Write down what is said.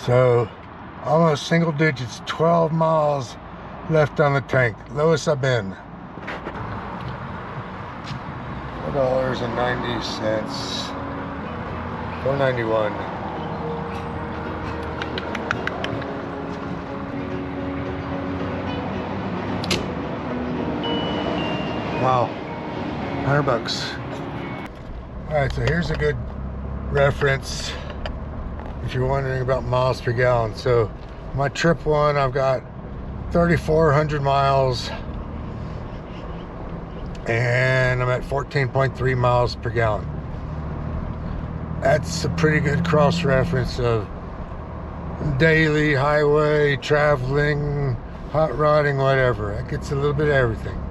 So almost single digits, 12 miles left on the tank. Lowest I've been. $4.90. $4.91. Wow, $100. All right, so here's a good reference if you're wondering about miles per gallon. So my trip one, I've got 3,400 miles and I'm at 14.3 miles per gallon. That's a pretty good cross reference of daily highway traveling, hot rodding, whatever. It gets a little bit of everything.